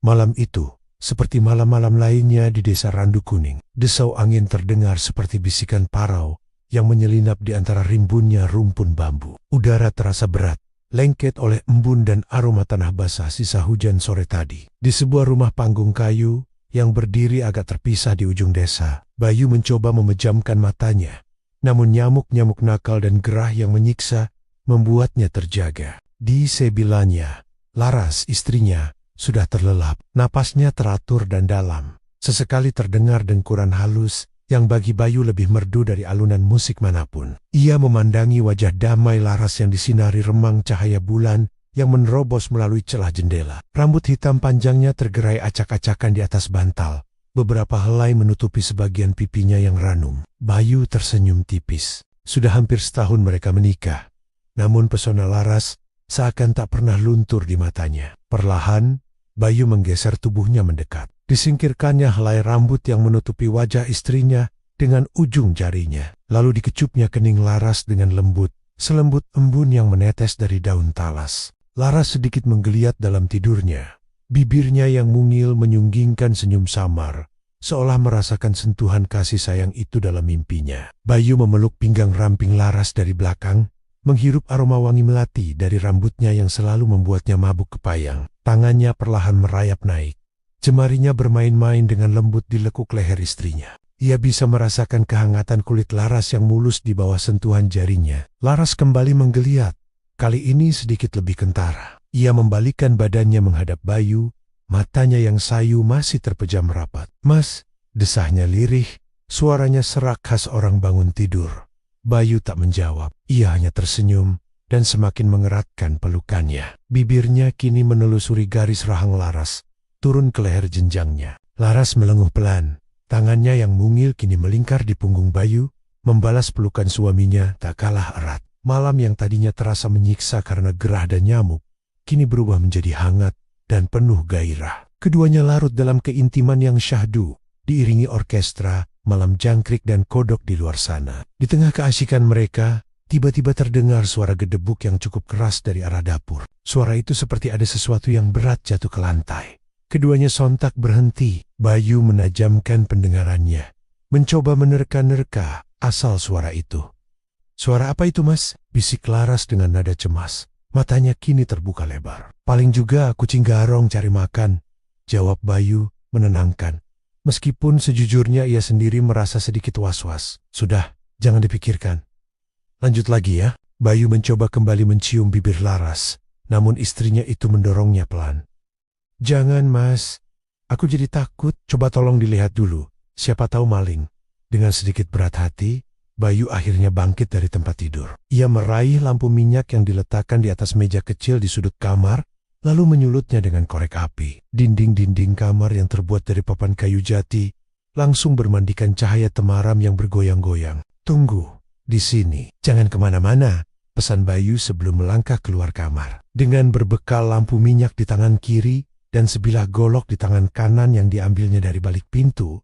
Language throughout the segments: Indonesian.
Malam itu, seperti malam-malam lainnya di desa Randu Kuning, desau angin terdengar seperti bisikan parau yang menyelinap di antara rimbunnya rumpun bambu. Udara terasa berat, lengket oleh embun dan aroma tanah basah sisa hujan sore tadi. Di sebuah rumah panggung kayu yang berdiri agak terpisah di ujung desa, Bayu mencoba memejamkan matanya. Namun nyamuk-nyamuk nakal dan gerah yang menyiksa membuatnya terjaga. Di sebelahnya, Laras, istrinya, sudah terlelap. Napasnya teratur dan dalam. Sesekali terdengar dengkuran halus yang bagi Bayu lebih merdu dari alunan musik manapun. Ia memandangi wajah damai Laras yang disinari remang cahaya bulan yang menerobos melalui celah jendela. Rambut hitam panjangnya tergerai acak-acakan di atas bantal. Beberapa helai menutupi sebagian pipinya yang ranum. Bayu tersenyum tipis. Sudah hampir setahun mereka menikah. Namun pesona Laras seakan tak pernah luntur di matanya. Perlahan, Bayu menggeser tubuhnya mendekat. Disingkirkannya helai rambut yang menutupi wajah istrinya dengan ujung jarinya. Lalu dikecupnya kening Laras dengan lembut, selembut embun yang menetes dari daun talas. Laras sedikit menggeliat dalam tidurnya. Bibirnya yang mungil menyunggingkan senyum samar, seolah merasakan sentuhan kasih sayang itu dalam mimpinya. Bayu memeluk pinggang ramping Laras dari belakang, menghirup aroma wangi melati dari rambutnya yang selalu membuatnya mabuk kepayang. Tangannya perlahan merayap naik. Jemarinya bermain-main dengan lembut di lekuk leher istrinya. Ia bisa merasakan kehangatan kulit Laras yang mulus di bawah sentuhan jarinya. Laras kembali menggeliat, kali ini sedikit lebih kentara. Ia membalikkan badannya menghadap Bayu, matanya yang sayu masih terpejam rapat. "Mas," desahnya lirih, suaranya serak khas orang bangun tidur. Bayu tak menjawab, ia hanya tersenyum dan semakin mengeratkan pelukannya. Bibirnya kini menelusuri garis rahang Laras, turun ke leher jenjangnya. Laras melenguh pelan, tangannya yang mungil kini melingkar di punggung Bayu, membalas pelukan suaminya tak kalah erat. Malam yang tadinya terasa menyiksa karena gerah dan nyamuk, kini berubah menjadi hangat dan penuh gairah. Keduanya larut dalam keintiman yang syahdu, diiringi orkestra, malam jangkrik dan kodok di luar sana. Di tengah keasikan mereka, tiba-tiba terdengar suara gedebuk yang cukup keras dari arah dapur. Suara itu seperti ada sesuatu yang berat jatuh ke lantai. Keduanya sontak berhenti. Bayu menajamkan pendengarannya, mencoba menerka-nerka asal suara itu. "Suara apa itu, Mas?" bisik Laras dengan nada cemas. Matanya kini terbuka lebar. "Paling juga kucing garong cari makan," jawab Bayu menenangkan. Meskipun sejujurnya ia sendiri merasa sedikit was-was. "Sudah, jangan dipikirkan. Lanjut lagi ya." Bayu mencoba kembali mencium bibir Laras, namun istrinya itu mendorongnya pelan. "Jangan, Mas. Aku jadi takut. Coba tolong dilihat dulu. Siapa tahu maling." Dengan sedikit berat hati, Bayu akhirnya bangkit dari tempat tidur. Ia meraih lampu minyak yang diletakkan di atas meja kecil di sudut kamar, lalu menyulutnya dengan korek api. Dinding-dinding kamar yang terbuat dari papan kayu jati langsung bermandikan cahaya temaram yang bergoyang-goyang. "Tunggu di sini, jangan kemana-mana," pesan Bayu sebelum melangkah keluar kamar. Dengan berbekal lampu minyak di tangan kiri dan sebilah golok di tangan kanan yang diambilnya dari balik pintu,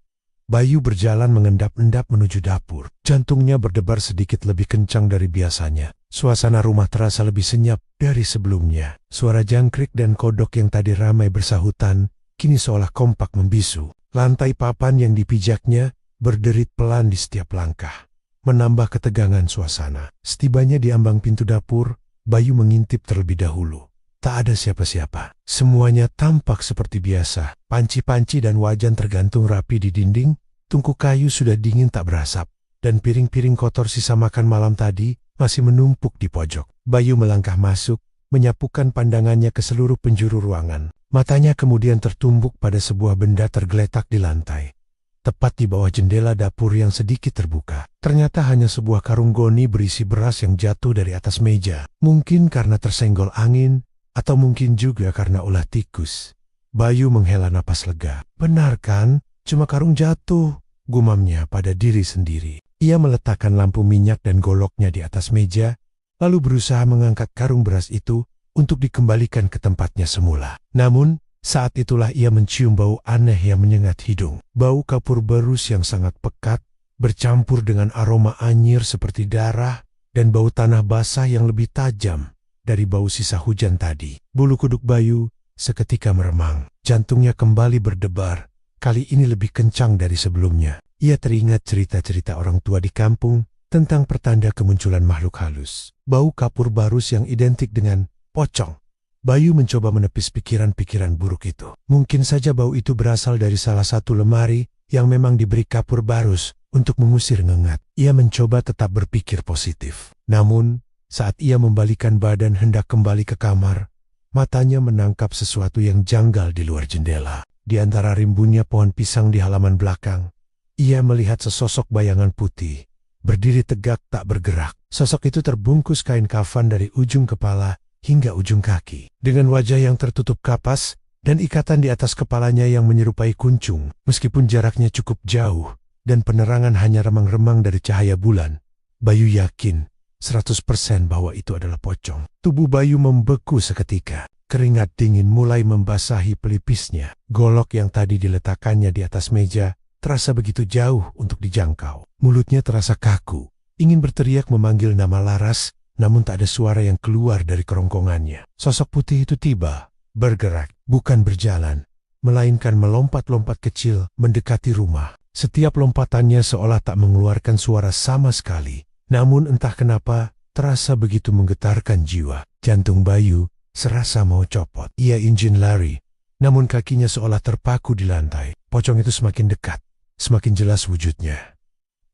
Bayu berjalan mengendap-endap menuju dapur. Jantungnya berdebar sedikit lebih kencang dari biasanya. Suasana rumah terasa lebih senyap dari sebelumnya. Suara jangkrik dan kodok yang tadi ramai bersahutan, kini seolah kompak membisu. Lantai papan yang dipijaknya berderit pelan di setiap langkah, menambah ketegangan suasana. Setibanya di ambang pintu dapur, Bayu mengintip terlebih dahulu. Tak ada siapa-siapa. Semuanya tampak seperti biasa. Panci-panci dan wajan tergantung rapi di dinding, tungku kayu sudah dingin tak berasap, dan piring-piring kotor sisa makan malam tadi masih menumpuk di pojok. Bayu melangkah masuk, menyapukan pandangannya ke seluruh penjuru ruangan. Matanya kemudian tertumbuk pada sebuah benda tergeletak di lantai, tepat di bawah jendela dapur yang sedikit terbuka. Ternyata hanya sebuah karung goni berisi beras yang jatuh dari atas meja. Mungkin karena tersenggol angin, atau mungkin juga karena ulah tikus. Bayu menghela napas lega. "Benar kan? Cuma karung jatuh," gumamnya pada diri sendiri. Ia meletakkan lampu minyak dan goloknya di atas meja, lalu berusaha mengangkat karung beras itu untuk dikembalikan ke tempatnya semula. Namun, saat itulah ia mencium bau aneh yang menyengat hidung. Bau kapur barus yang sangat pekat, bercampur dengan aroma anyir seperti darah, dan bau tanah basah yang lebih tajam dari bau sisa hujan tadi. Bulu kuduk Bayu seketika meremang. Jantungnya kembali berdebar, kali ini lebih kencang dari sebelumnya. Ia teringat cerita-cerita orang tua di kampung tentang pertanda kemunculan makhluk halus. Bau kapur barus yang identik dengan pocong. Bayu mencoba menepis pikiran-pikiran buruk itu. Mungkin saja bau itu berasal dari salah satu lemari yang memang diberi kapur barus untuk mengusir ngengat. Ia mencoba tetap berpikir positif. Namun, saat ia membalikan badan hendak kembali ke kamar, matanya menangkap sesuatu yang janggal di luar jendela. Di antara rimbunnya pohon pisang di halaman belakang, ia melihat sesosok bayangan putih, berdiri tegak tak bergerak. Sosok itu terbungkus kain kafan dari ujung kepala hingga ujung kaki. Dengan wajah yang tertutup kapas dan ikatan di atas kepalanya yang menyerupai kuncung, meskipun jaraknya cukup jauh dan penerangan hanya remang-remang dari cahaya bulan, Bayu yakin 100% bahwa itu adalah pocong. Tubuh Bayu membeku seketika. Keringat dingin mulai membasahi pelipisnya. Golok yang tadi diletakkannya di atas meja terasa begitu jauh untuk dijangkau. Mulutnya terasa kaku, ingin berteriak memanggil nama Laras, namun tak ada suara yang keluar dari kerongkongannya. Sosok putih itu tiba, bergerak, bukan berjalan, melainkan melompat-lompat kecil mendekati rumah. Setiap lompatannya seolah tak mengeluarkan suara sama sekali. Namun entah kenapa, terasa begitu menggetarkan jiwa. Jantung Bayu serasa mau copot. Ia ingin lari, namun kakinya seolah terpaku di lantai. Pocong itu semakin dekat, semakin jelas wujudnya.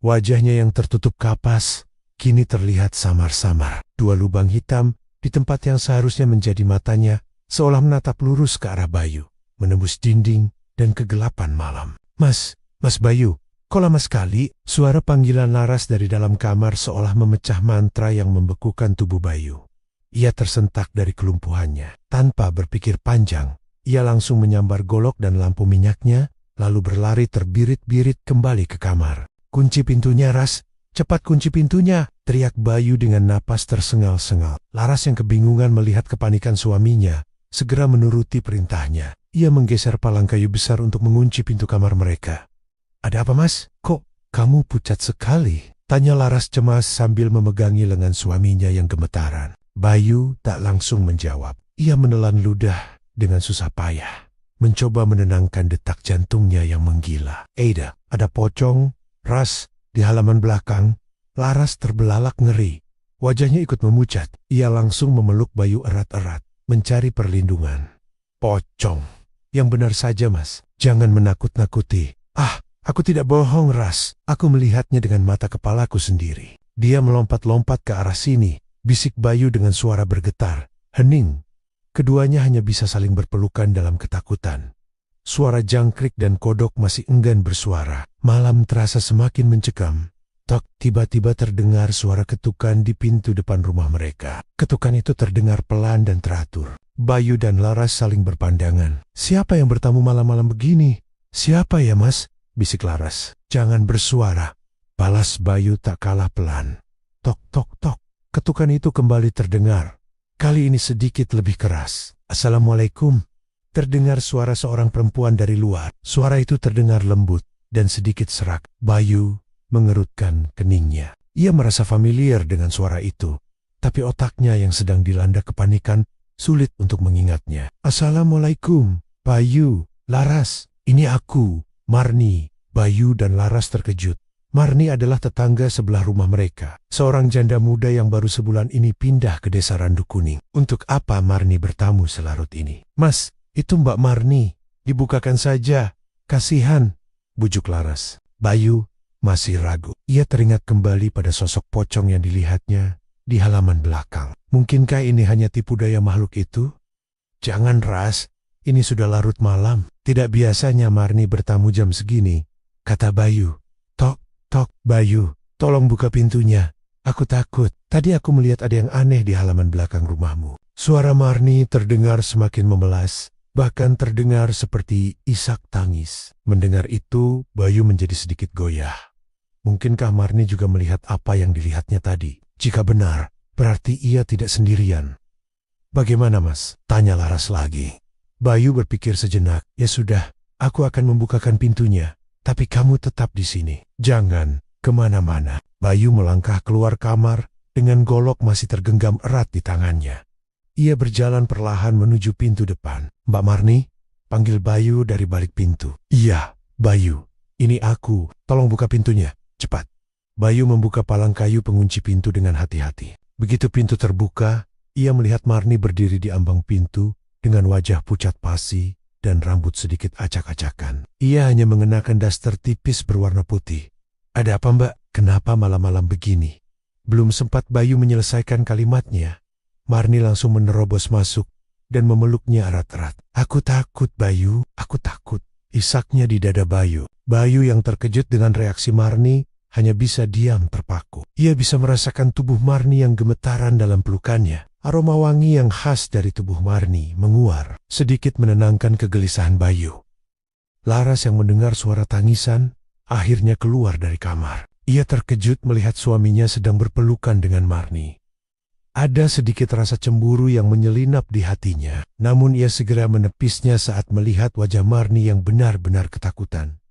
Wajahnya yang tertutup kapas kini terlihat samar-samar. Dua lubang hitam di tempat yang seharusnya menjadi matanya seolah menatap lurus ke arah Bayu, menembus dinding dan kegelapan malam. Mas Bayu, kok lama sekali?" Suara panggilan Laras dari dalam kamar seolah memecah mantra yang membekukan tubuh Bayu. Ia tersentak dari kelumpuhannya. Tanpa berpikir panjang, ia langsung menyambar golok dan lampu minyaknya, lalu berlari terbirit-birit kembali ke kamar. "Kunci pintunya, Ras! Cepat kunci pintunya!" teriak Bayu dengan napas tersengal-sengal. Laras yang kebingungan melihat kepanikan suaminya, segera menuruti perintahnya. Ia menggeser palang kayu besar untuk mengunci pintu kamar mereka. "Ada apa, Mas? Kok kamu pucat sekali?" tanya Laras cemas sambil memegangi lengan suaminya yang gemetaran. Bayu tak langsung menjawab. Ia menelan ludah dengan susah payah, mencoba menenangkan detak jantungnya yang menggila. Ada pocong, Ras, di halaman belakang." Laras terbelalak ngeri. Wajahnya ikut memucat. Ia langsung memeluk Bayu erat-erat, mencari perlindungan. "Pocong. Yang benar saja, Mas. Jangan menakut-nakuti." Aku tidak bohong, Ras. Aku melihatnya dengan mata kepalaku sendiri." Dia melompat-lompat ke arah sini, bisik Bayu dengan suara bergetar, hening. Keduanya hanya bisa saling berpelukan dalam ketakutan. Suara jangkrik dan kodok masih enggan bersuara. Malam terasa semakin mencekam. Tok, tiba-tiba terdengar suara ketukan di pintu depan rumah mereka. Ketukan itu terdengar pelan dan teratur. Bayu dan Laras saling berpandangan. "Siapa yang bertamu malam-malam begini?" "Siapa ya, Mas?" bisik Laras. "Jangan bersuara," balas Bayu tak kalah pelan. Tok, tok, tok. Ketukan itu kembali terdengar. Kali ini sedikit lebih keras. "Assalamualaikum." Terdengar suara seorang perempuan dari luar. Suara itu terdengar lembut dan sedikit serak. Bayu mengerutkan keningnya. Ia merasa familiar dengan suara itu, tapi otaknya yang sedang dilanda kepanikan sulit untuk mengingatnya. "Assalamualaikum, Bayu, Laras, ini aku, Marni." Bayu dan Laras terkejut. Marni adalah tetangga sebelah rumah mereka. Seorang janda muda yang baru sebulan ini pindah ke desa Randu Kuning. Untuk apa Marni bertamu selarut ini? "Mas, itu Mbak Marni. Dibukakan saja. Kasihan," bujuk Laras. Bayu masih ragu. Ia teringat kembali pada sosok pocong yang dilihatnya di halaman belakang. Mungkinkah ini hanya tipu daya makhluk itu? "Jangan, Ras. Ini sudah larut malam. Tidak biasanya Marni bertamu jam segini," kata Bayu. "Tok, tok, Bayu, tolong buka pintunya. Aku takut. Tadi aku melihat ada yang aneh di halaman belakang rumahmu." Suara Marni terdengar semakin memelas, bahkan terdengar seperti isak tangis. Mendengar itu, Bayu menjadi sedikit goyah. Mungkinkah Marni juga melihat apa yang dilihatnya tadi? Jika benar, berarti ia tidak sendirian. "Bagaimana, Mas?" tanya Laras lagi. Bayu berpikir sejenak. "Ya sudah, aku akan membukakan pintunya. Tapi kamu tetap di sini. Jangan kemana-mana." Bayu melangkah keluar kamar dengan golok masih tergenggam erat di tangannya. Ia berjalan perlahan menuju pintu depan. "Mbak Marni," panggil Bayu dari balik pintu. "Iya, Bayu. Ini aku. Tolong buka pintunya. Cepat." Bayu membuka palang kayu pengunci pintu dengan hati-hati. Begitu pintu terbuka, ia melihat Marni berdiri di ambang pintu dengan wajah pucat pasi dan rambut sedikit acak-acakan. Ia hanya mengenakan daster tipis berwarna putih. "Ada apa, Mbak? Kenapa malam-malam begini?" Belum sempat Bayu menyelesaikan kalimatnya, Marni langsung menerobos masuk dan memeluknya erat-erat. "Aku takut, Bayu, aku takut," isaknya di dada Bayu. Bayu yang terkejut dengan reaksi Marni hanya bisa diam terpaku. Ia bisa merasakan tubuh Marni yang gemetaran dalam pelukannya. Aroma wangi yang khas dari tubuh Marni menguar, sedikit menenangkan kegelisahan Bayu. Laras yang mendengar suara tangisan akhirnya keluar dari kamar. Ia terkejut melihat suaminya sedang berpelukan dengan Marni. Ada sedikit rasa cemburu yang menyelinap di hatinya, namun ia segera menepisnya saat melihat wajah Marni yang benar-benar ketakutan.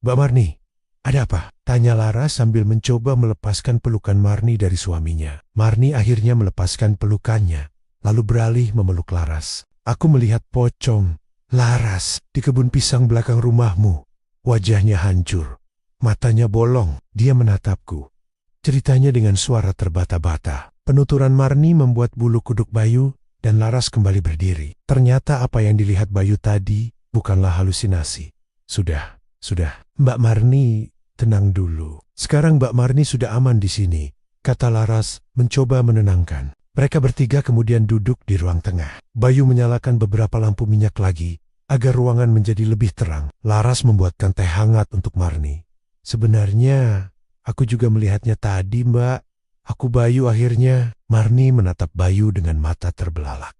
"Mbak Marni, ada apa?" tanya Laras sambil mencoba melepaskan pelukan Marni dari suaminya. Marni akhirnya melepaskan pelukannya, lalu beralih memeluk Laras. "Aku melihat pocong, Laras, di kebun pisang belakang rumahmu." Wajahnya hancur, matanya bolong, dia menatapku. Ceritanya dengan suara terbata-bata. Penuturan Marni membuat bulu kuduk Bayu dan Laras kembali berdiri. Ternyata apa yang dilihat Bayu tadi bukanlah halusinasi. Sudah, Mbak Marni, tenang dulu. Sekarang Mbak Marni sudah aman di sini," kata Laras mencoba menenangkan. Mereka bertiga kemudian duduk di ruang tengah. Bayu menyalakan beberapa lampu minyak lagi agar ruangan menjadi lebih terang. Laras membuatkan teh hangat untuk Marni. "Sebenarnya aku juga melihatnya tadi, Mbak. Aku Bayu akhirnya." Marni menatap Bayu dengan mata terbelalak.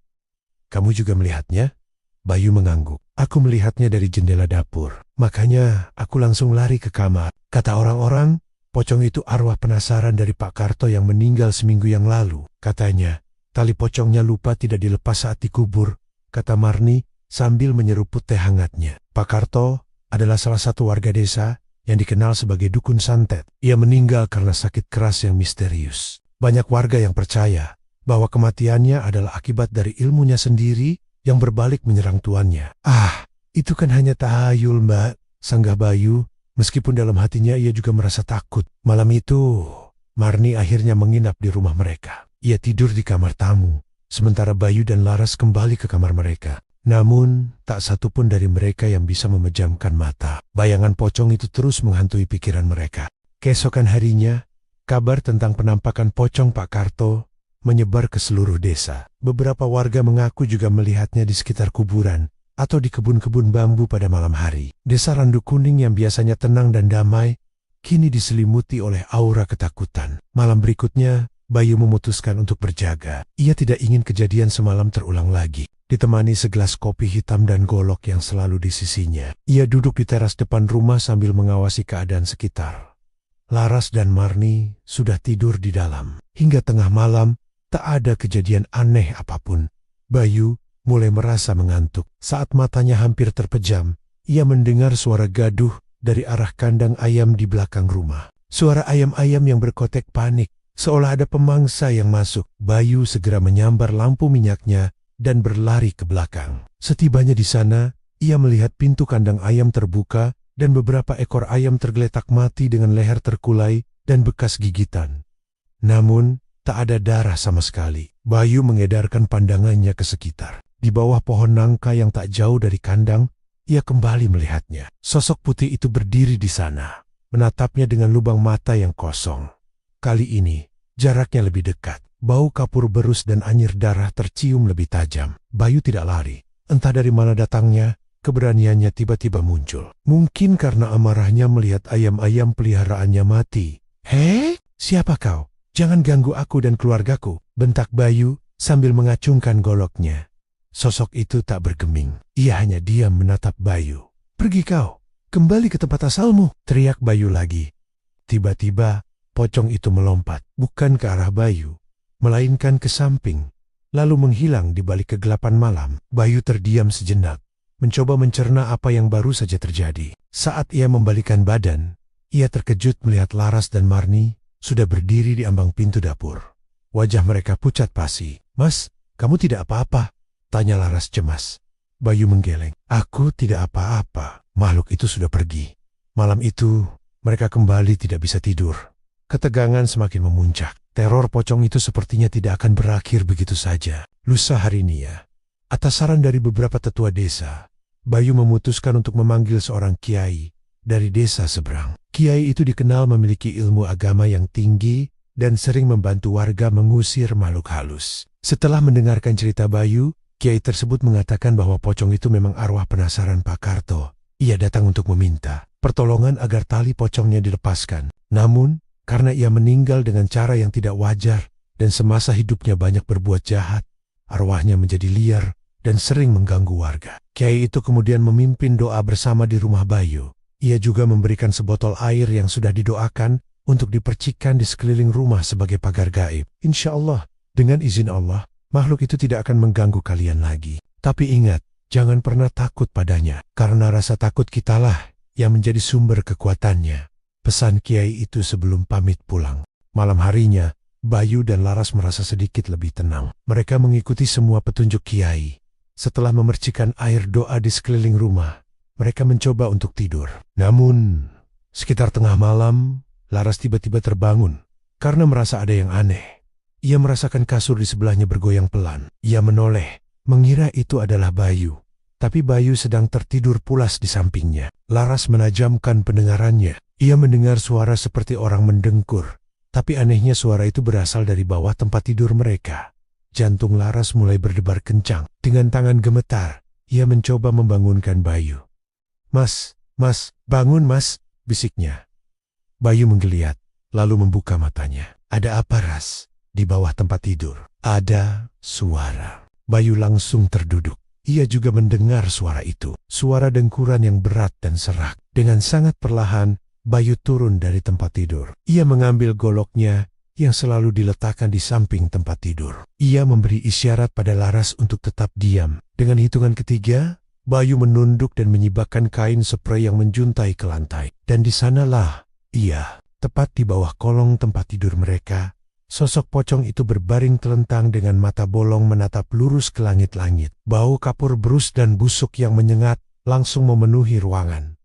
"Kamu juga melihatnya?" Bayu mengangguk. "Aku melihatnya dari jendela dapur. Makanya aku langsung lari ke kamar. Kata orang-orang, pocong itu arwah penasaran dari Pak Karto yang meninggal seminggu yang lalu. Katanya, tali pocongnya lupa tidak dilepas saat dikubur," kata Marni sambil menyeruput teh hangatnya. "Pak Karto adalah salah satu warga desa yang dikenal sebagai dukun santet. Ia meninggal karena sakit keras yang misterius. Banyak warga yang percaya bahwa kematiannya adalah akibat dari ilmunya sendiri yang berbalik menyerang tuannya." "Ah, itu kan hanya tahayul, Mbak," sanggah Bayu, meskipun dalam hatinya ia juga merasa takut. Malam itu, Marni akhirnya menginap di rumah mereka. Ia tidur di kamar tamu, sementara Bayu dan Laras kembali ke kamar mereka. Namun, tak satu pun dari mereka yang bisa memejamkan mata. Bayangan pocong itu terus menghantui pikiran mereka. Keesokan harinya, kabar tentang penampakan pocong Pak Karto menyebar ke seluruh desa. Beberapa warga mengaku juga melihatnya di sekitar kuburan atau di kebun-kebun bambu pada malam hari. Desa Randu Kuning yang biasanya tenang dan damai, kini diselimuti oleh aura ketakutan. Malam berikutnya, Bayu memutuskan untuk berjaga. Ia tidak ingin kejadian semalam terulang lagi. Ditemani segelas kopi hitam dan golok yang selalu di sisinya, ia duduk di teras depan rumah sambil mengawasi keadaan sekitar. Laras dan Marni sudah tidur di dalam. Hingga tengah malam, tak ada kejadian aneh apapun. Bayu mulai merasa mengantuk. Saat matanya hampir terpejam, ia mendengar suara gaduh dari arah kandang ayam di belakang rumah. Suara ayam-ayam yang berkotek panik, seolah ada pemangsa yang masuk. Bayu segera menyambar lampu minyaknya dan berlari ke belakang. Setibanya di sana, ia melihat pintu kandang ayam terbuka dan beberapa ekor ayam tergeletak mati dengan leher terkulai dan bekas gigitan. Namun, tak ada darah sama sekali. Bayu mengedarkan pandangannya ke sekitar. Di bawah pohon nangka yang tak jauh dari kandang, ia kembali melihatnya. Sosok putih itu berdiri di sana, menatapnya dengan lubang mata yang kosong. Kali ini, jaraknya lebih dekat. Bau kapur berus dan anyir darah tercium lebih tajam. Bayu tidak lari. Entah dari mana datangnya, keberaniannya tiba-tiba muncul. Mungkin karena amarahnya melihat ayam-ayam peliharaannya mati. "Hei, siapa kau? Jangan ganggu aku dan keluargaku," bentak Bayu sambil mengacungkan goloknya. Sosok itu tak bergeming. Ia hanya diam menatap Bayu. "Pergi kau, kembali ke tempat asalmu," teriak Bayu lagi. Tiba-tiba, pocong itu melompat, bukan ke arah Bayu, melainkan ke samping, lalu menghilang di balik kegelapan malam. Bayu terdiam sejenak, mencoba mencerna apa yang baru saja terjadi. Saat ia membalikkan badan, ia terkejut melihat Laras dan Marni sudah berdiri di ambang pintu dapur. Wajah mereka pucat pasi. "Mas, Kamu tidak apa-apa? Tanya Laras cemas. Bayu menggeleng. Aku tidak apa-apa. Makhluk itu sudah pergi. Malam itu, mereka kembali tidak bisa tidur. Ketegangan semakin memuncak. Teror pocong itu sepertinya tidak akan berakhir begitu saja. Lusa harinya, atas saran dari beberapa tetua desa, Bayu memutuskan untuk memanggil seorang kiai dari desa seberang. Kiai itu dikenal memiliki ilmu agama yang tinggi dan sering membantu warga mengusir makhluk halus. Setelah mendengarkan cerita Bayu, kiai tersebut mengatakan bahwa pocong itu memang arwah penasaran Pak Karto. Ia datang untuk meminta pertolongan agar tali pocongnya dilepaskan. Namun, karena ia meninggal dengan cara yang tidak wajar dan semasa hidupnya banyak berbuat jahat, arwahnya menjadi liar dan sering mengganggu warga. Kiai itu kemudian memimpin doa bersama di rumah Bayu. Ia juga memberikan sebotol air yang sudah didoakan untuk dipercikkan di sekeliling rumah sebagai pagar gaib. Insya Allah, dengan izin Allah, makhluk itu tidak akan mengganggu kalian lagi. Tapi ingat, jangan pernah takut padanya, karena rasa takut kitalah yang menjadi sumber kekuatannya. Pesan kiai itu sebelum pamit pulang. Malam harinya, Bayu dan Laras merasa sedikit lebih tenang. Mereka mengikuti semua petunjuk kiai. Setelah memercikan air doa di sekeliling rumah, mereka mencoba untuk tidur. Namun, sekitar tengah malam, Laras tiba-tiba terbangun karena merasa ada yang aneh. Ia merasakan kasur di sebelahnya bergoyang pelan. Ia menoleh, mengira itu adalah Bayu. Tapi Bayu sedang tertidur pulas di sampingnya. Laras menajamkan pendengarannya. Ia mendengar suara seperti orang mendengkur. Tapi anehnya suara itu berasal dari bawah tempat tidur mereka. Jantung Laras mulai berdebar kencang. Dengan tangan gemetar, ia mencoba membangunkan Bayu. Mas, bangun mas, bisiknya. Bayu menggeliat, lalu membuka matanya. Ada apa, Ras? Di bawah tempat tidur. Ada suara. Bayu langsung terduduk. Ia juga mendengar suara itu. Suara dengkuran yang berat dan serak. Dengan sangat perlahan, Bayu turun dari tempat tidur. Ia mengambil goloknya yang selalu diletakkan di samping tempat tidur. Ia memberi isyarat pada Laras untuk tetap diam. Dengan hitungan ketiga, Bayu menunduk dan menyibakkan kain sprei yang menjuntai ke lantai. Dan di sanalah ia, tepat di bawah kolong tempat tidur mereka, sosok pocong itu berbaring telentang dengan mata bolong menatap lurus ke langit-langit. Bau kapur berus dan busuk yang menyengat langsung memenuhi ruangan.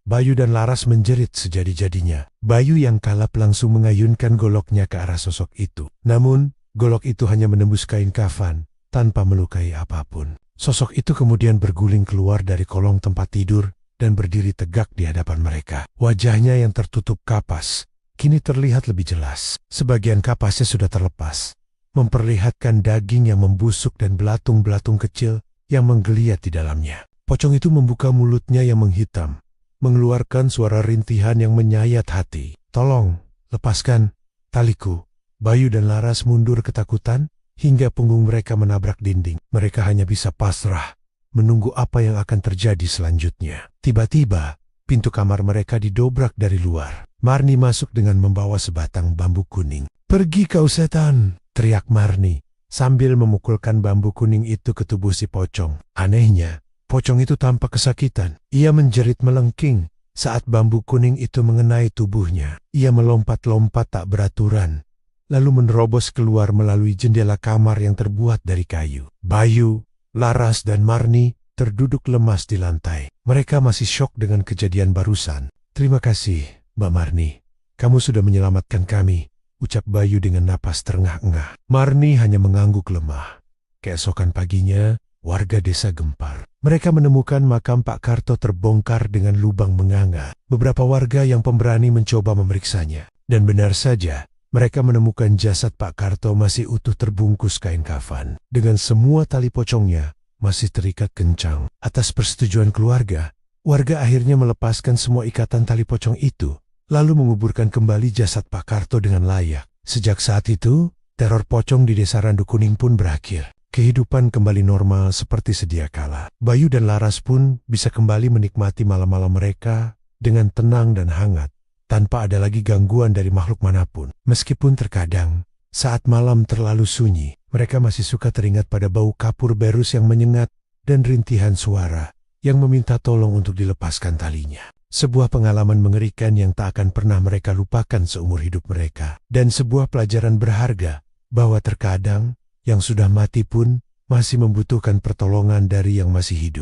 Bayu dan Laras menjerit sejadi-jadinya. Bayu yang kalap langsung mengayunkan goloknya ke arah sosok itu. Namun, golok itu hanya menembus kain kafan tanpa melukai apapun. Sosok itu kemudian berguling keluar dari kolong tempat tidur dan berdiri tegak di hadapan mereka. Wajahnya yang tertutup kapas kini terlihat lebih jelas. Sebagian kapasnya sudah terlepas, memperlihatkan daging yang membusuk dan belatung-belatung kecil yang menggeliat di dalamnya. Pocong itu membuka mulutnya yang menghitam, mengeluarkan suara rintihan yang menyayat hati. Tolong, lepaskan taliku. Bayu dan Laras mundur ketakutan hingga punggung mereka menabrak dinding. Mereka hanya bisa pasrah, menunggu apa yang akan terjadi selanjutnya. Tiba-tiba, pintu kamar mereka didobrak dari luar. Marni masuk dengan membawa sebatang bambu kuning. Pergi kau setan, teriak Marni, sambil memukulkan bambu kuning itu ke tubuh si pocong. Anehnya, pocong itu tampak kesakitan. Ia menjerit melengking saat bambu kuning itu mengenai tubuhnya. Ia melompat-lompat tak beraturan, lalu menerobos keluar melalui jendela kamar yang terbuat dari kayu. Bayu, Laras dan Marni terduduk lemas di lantai. Mereka masih syok dengan kejadian barusan. Terima kasih, Mbak Marni. Kamu sudah menyelamatkan kami, ucap Bayu dengan napas terengah-engah. Marni hanya mengangguk lemah. Keesokan paginya, warga desa gempar. Mereka menemukan makam Pak Karto terbongkar dengan lubang menganga. Beberapa warga yang pemberani mencoba memeriksanya. Dan benar saja, mereka menemukan jasad Pak Karto masih utuh terbungkus kain kafan. Dengan semua tali pocongnya masih terikat kencang. Atas persetujuan keluarga, warga akhirnya melepaskan semua ikatan tali pocong itu, lalu menguburkan kembali jasad Pak Karto dengan layak. Sejak saat itu, teror pocong di desa Randu Kuning pun berakhir. Kehidupan kembali normal seperti sedia kala. Bayu dan Laras pun bisa kembali menikmati malam-malam mereka dengan tenang dan hangat, tanpa ada lagi gangguan dari makhluk manapun. Meskipun terkadang, saat malam terlalu sunyi, mereka masih suka teringat pada bau kapur berus yang menyengat dan rintihan suara yang meminta tolong untuk dilepaskan talinya. Sebuah pengalaman mengerikan yang tak akan pernah mereka lupakan seumur hidup mereka. Dan sebuah pelajaran berharga bahwa terkadang Yang sudah mati pun masih membutuhkan pertolongan dari yang masih hidup.